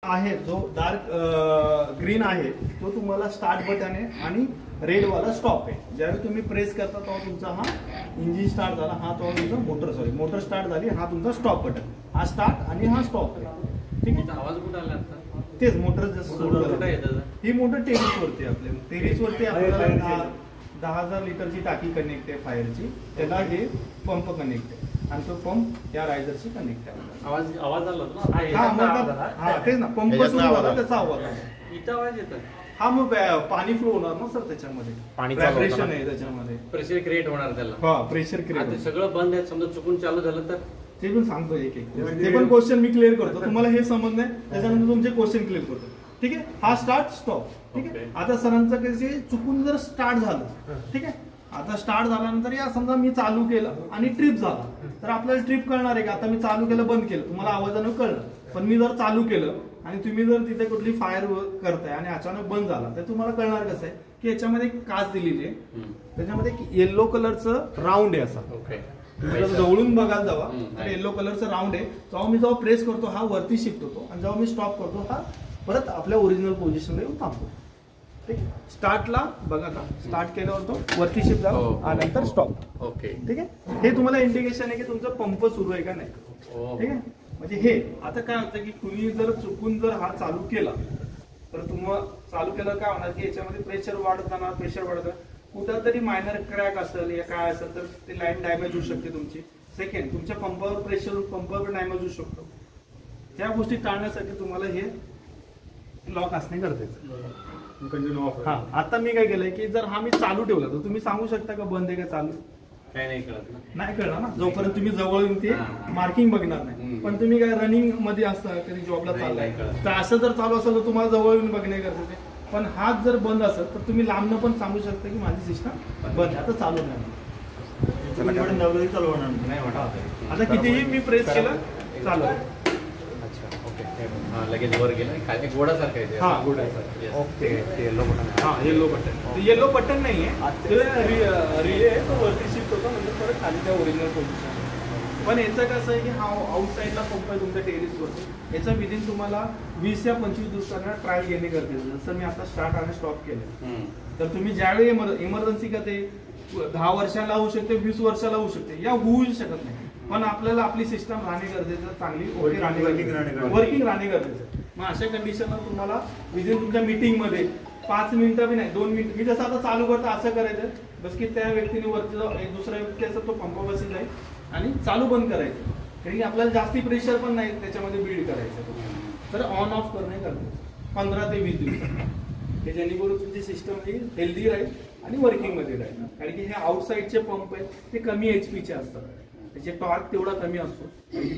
आहे जो dark green आहे तो तुम्हाला स्टार्ट बटन आहे आणि रेड वाला स्टॉप आहे. ज्यावेळी तुम्ही प्रेस करता तेव्हा तुमचा हा इंजिन स्टार्ट झाला, हा तो तुमचा मोटर स्टार्ट झाली, हा तुमचा स्टॉप बटन, हा स्टार्ट आणि हा स्टॉप आहे. ठीक आहे. आवाज कुठे आला आता? तेच मोटर ही मोटर टेरेस वरती आपल्या टेरेस वरती आपल्याला 10,000 लिटरची टाकी कनेक्ट आहे फायरची, त्याला हे पंप कनेक्ट आहे आणि तो पंप या रायझरशी कनेक्ट आहे. आवाज आला ना? हा तेच ना, पंप सुरू झाला त्याचा आवाज आला. इथं आवाज येतो. हा मग पाणी फ्लो होणार ना सर त्याच्यामध्ये, प्रेशर आहे त्याच्यामध्ये, प्रेशर क्रिएट होणार त्याला. हा प्रेशर क्रिएट. सगळं बंद आहे, समजा चुकून चालू झालं तर ते पण सांगतो एक एक, ते पण क्वेश्चन मी क्लिअर करतो. तुम्हाला हे समज नाही त्याच्यानंतर तुमचे क्वेश्चन क्लिअर करतो. ठीक आहे. हा स्टार्ट स्टॉप. ठीक आहे. आता सरांचं कसे चुकून जर स्टार्ट झालं, ठीक आहे, आता स्टार्ट झाल्यानंतर या समजा मी चालू केलं आणि ट्रिप झाला तर आपल्याला ट्रिप कळणार आहे का? आता मी चालू केलं बंद केलं तुम्हाला आवाजानं कळलं, पण मी जर चालू केलं आणि तुम्ही जर तिथे कुठली फायर करताय आणि अचानक बंद झाला तर तुम्हाला कळणार कसं आहे की याच्यामध्ये एक काच दिलेली आहे, त्याच्यामध्ये येलो कलरचं राऊंड आहे असा. तुम्ही जर जवळून बघाल जेव्हा तर येलो कलरचं राऊंड आहे, तेव्हा मी जेव्हा प्रेस करतो हा वरती शिफ्ट होतो आणि जेव्हा मी स्टॉप करतो हा परत आपल्या ओरिजिनल पोझिशनला येऊन थांबतो. ठीक. स्टार्टला बघा का, स्टार्ट केल्यावर तो वरती शिफ्ट झाला आणि नंतर स्टॉप. ओके. ठीक आहे. हे तुम्हाला इंडिकेशन आहे की तुमचा पंप सुरू आहे का नाही. ठीक आहे. म्हणजे हे आता काय होतं की कुणी जर चुकून जर हा चालू केला तर तुम्हाला चालू केलं काय होणार की याच्यामध्ये प्रेशर वाढत जाणार, प्रेशर वाढत कुठं तरी मायनर क्रॅक असेल या काय असेल तर ती लाईन डॅमेज होऊ शकते तुमची. सेकंड, तुमच्या पंपावर प्रेशर पंपावर डॅमेज होऊ शकतो. त्या गोष्टी टाळण्यासाठी तुम्हाला हे लॉक असणे गरजेचं. Continue of. हा आता मी काय केलंय की जर हा मी चालू ठेवला तर तुम्ही सांगू शकता का बंद आहे का चालू? काय नाही कळत ना. नाही कळणार ना जोपर्यंत तुम्ही जवळ येऊन ते मार्किंग बघणार नाही. पण तुम्ही काय रनिंग मध्ये असता कधी जॉबला चाललाय तर असं जर चालू असेल तर तुम्हाला जवळ येऊन बघणे गरजेचं आहे. पण हात जर बंद असेल तर तुम्ही लांबनं पण सांगू शकता की माझी सिस्टम बंद आता चालू नाही. आता कितीही मी प्रेस केलं चालू आहे. लगेच वर गेलं काय गोडासारखं आहे. हा गोडासारखं. ओके. Yellow button. हा येलो बटन. येलो बटन नाहीये, रिले आहे तो वरती शिफ्ट होतो म्हणजे परत खाली त्या ओरिजिनल पोझिशन. पण याचं कसं आहे की हा आउटसाईडला पंप आहे तुमच्या टेरेसवर, याचा विदिन तुम्हाला 20 या 25 दिवसांना ट्रायल घेणे गरजेचं. जसं मी आता स्टार्ट आणि स्टॉप केलं तर तुम्ही ज्यावेळी इमर्जन्सी का ते 10 वर्षाला होऊ शकते, 20 वर्षाला होऊ शकते, या होऊ शकत नाही. पण आपल्याला आपली सिस्टम राहणे गरजेचं, चांगली वर्किंग राहणे गरजेचं. मग अशा कंडिशनला तुम्हाला विदिन तुमच्या मीटिंग मध्ये 5 मिनिटं बी नाही 2 मिनिट मी जसं आता चालू करतो असं करायचं बस की त्या व्यक्तीने वरती एक दुसरा व्यक्ती असं तो पंप बसेल जाईल आणि चालू बंद करायचं. कारण की आपल्याला जास्ती प्रेशर पण नाही त्याच्यामध्ये बिल्ड करायचं. तर ऑन ऑफ करणे गरजेचं 15 ते 20 दिवसात, हे जेणेकरून तुमची सिस्टम ही हेल्दी राहील आणि वर्किंग मध्ये राहील. कारण की हे आउटसाईडचे पंप आहेत ते कमी HP चे असतात, त्याचे टॉर्क तेवढा कमी असतो.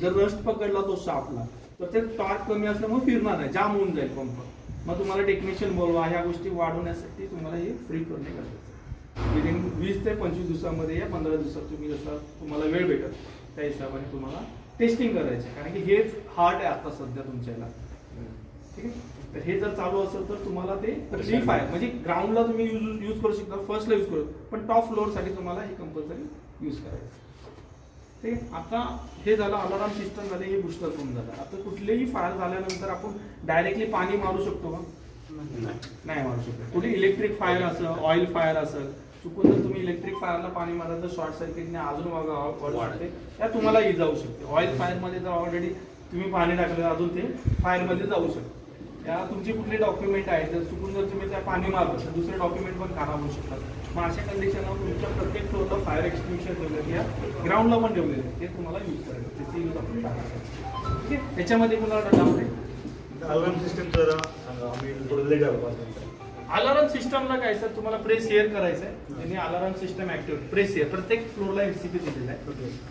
जर रस्ट पकडला तो शाफ्टला तर ते टॉर्क कमी असल्यामुळे फिरणार नाही, जाम होऊन जाईल पंप. मग तुम्हाला टेक्निशियन बोलवा, ह्या गोष्टी वाढवण्यासाठी तुम्हाला हे फ्री करणे गरजेचं. विदिन 20 ते 25 दिवसामध्ये या 15 दिवसात तुम्ही जसं तुम्हाला वेळ भेटत त्या हिशोबाने तुम्हाला टेस्टिंग करायचे. कारण की हेच हार्ड आहे आता सध्या तुमच्याला. ठीक आहे. तर हे जर चालू असेल तर तुम्हाला ते कुठलीही फायर म्हणजे ग्राउंडला तुम्ही यूज करू शकता, फर्स्टला यूज करू, पण टॉप फ्लोअरसाठी तुम्हाला हे कंपल्सरी यूज करायचं. ठीक आहे. आता हे झालं अलाराम सिस्टम झाले, हे बुस्टर पंप झालं. आता कुठलेही फायर झाल्यानंतर आपण डायरेक्टली पाणी मारू शकतो का? नाही मारू शकतो. कुठे इलेक्ट्रिक फायर असेल, ऑइल फायर असेल, चुकून जर तुम्ही इलेक्ट्रिक फायरला पाणी मारलं तर शॉर्ट सर्किटने अजून वाढू शकते, त्या तुम्हाला ही जाऊ शकते. ऑइल फायर मध्ये जर ऑलरेडी तुम्ही पाणी टाकलं अजून ते फायर मध्ये जाऊ शकते. त्या तुमचे कुठले डॉक्युमेंट आहेत जर चुकून जर तुम्ही त्या पाणी मारलं तर दुसरे डॉक्युमेंट पण खराब होऊ शकतात. मग अशा कंडिशनला तुमच्या प्रत्येक फ्लोअरला फायर एक्सटिंग्विशर ठेवलं या ग्राउंडला पण ठेवलेलं आहे, ते तुम्हाला यूज करायचं, त्याचे यूज आपण टाकायचं. ठीक आहे. त्याच्यामध्ये कुणाला डाऊट आहे? अलार्म सिस्टम जरा आम्ही थोडं लेट आलो. अलार्म सिस्टमला काय सर तुम्हाला प्रेस हिअर करायचं आहे, त्यांनी alarm system active press here प्रत्येक फ्लोअरला MCP दिलेला आहे.